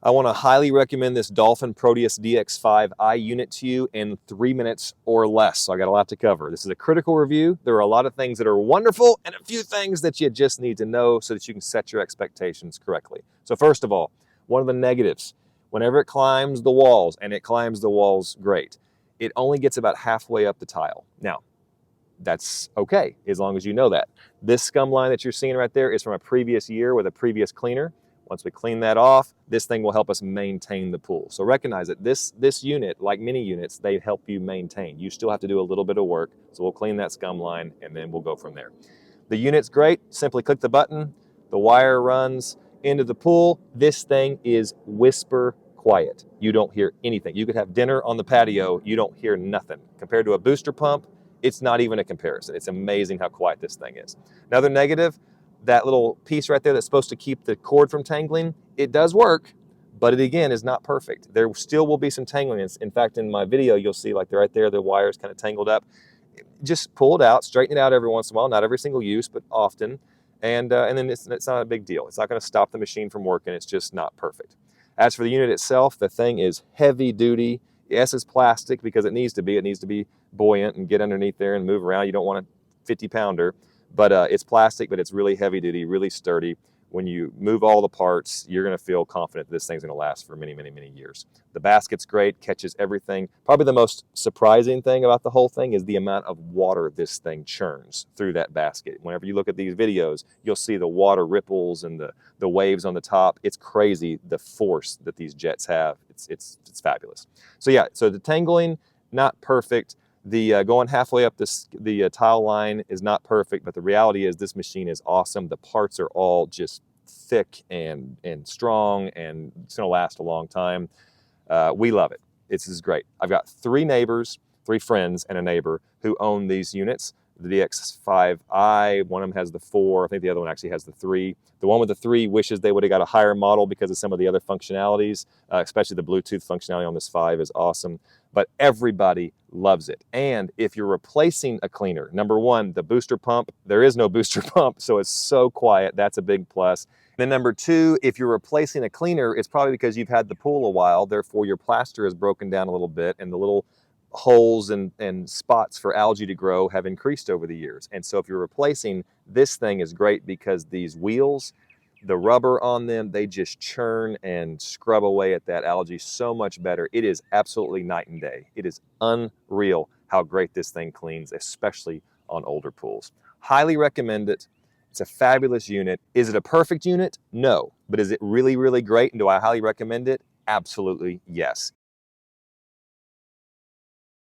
I want to highly recommend this Dolphin Proteus DX5i unit to you in 3 minutes or less. So I got a lot to cover. This is a critical review. There are a lot of things that are wonderful and a few things that you just need to know so that you can set your expectations correctly. So first of all, one of the negatives, whenever it climbs the walls, and it climbs the walls great, it only gets about halfway up the tile. Now, that's okay, as long as you know that. This scum line that you're seeing right there is from a previous year with a previous cleaner. Once we clean that off, this thing will help us maintain the pool. So recognize that this unit, like many units, they help you maintain. You still have to do a little bit of work, so we'll clean that scum line and then we'll go from there. The unit's great. Simply click the button. The wire runs into the pool. This thing is whisper quiet. You don't hear anything. You could have dinner on the patio. You don't hear nothing. Compared to a booster pump, it's not even a comparison. It's amazing how quiet this thing is. Another negative, that little piece right there that's supposed to keep the cord from tangling, it does work, but it again is not perfect. There still will be some tangling. In fact, in my video, you'll see like right there, the wire's kind of tangled up. Just pull it out, straighten it out every once in a while, not every single use, but often. And then it's not a big deal. It's not gonna stop the machine from working. It's just not perfect. As for the unit itself, the thing is heavy duty. Yes, it's plastic because it needs to be. It needs to be buoyant and get underneath there and move around. You don't want a 50-pounder. But it's plastic, but it's really heavy duty, really sturdy. When you move all the parts, you're gonna feel confident this thing's gonna last for many, many, many years. The basket's great, catches everything. Probably the most surprising thing about the whole thing is the amount of water this thing churns through that basket. Whenever you look at these videos, you'll see the water ripples and the waves on the top. It's crazy the force that these jets have. It's fabulous. So yeah, so the tangling, not perfect. The going halfway up the tile line is not perfect, but the reality is this machine is awesome. The parts are all just thick and strong, and it's gonna last a long time. We love it. This is great. I've got 3 neighbors, 3 friends and a neighbor who own these units. The DX5i, one of them has the 4, I think the other one actually has the 3. The one with the 3 wishes they would have got a higher model because of some of the other functionalities, especially the Bluetooth functionality on this 5 is awesome, but everybody loves it. And if you're replacing a cleaner, number 1, the booster pump, there is no booster pump, so it's so quiet, that's a big plus. Then number 2, if you're replacing a cleaner, it's probably because you've had the pool a while, therefore your plaster has broken down a little bit and the little holes and spots for algae to grow have increased over the years. And so if you're replacing, this thing is great because these wheels, the rubber on them, they just churn and scrub away at that algae so much better. It is absolutely night and day. It is unreal how great this thing cleans, especially on older pools. Highly recommend it. It's a fabulous unit. Is it a perfect unit? No. But is it really, really great? And do I highly recommend it? Absolutely, yes.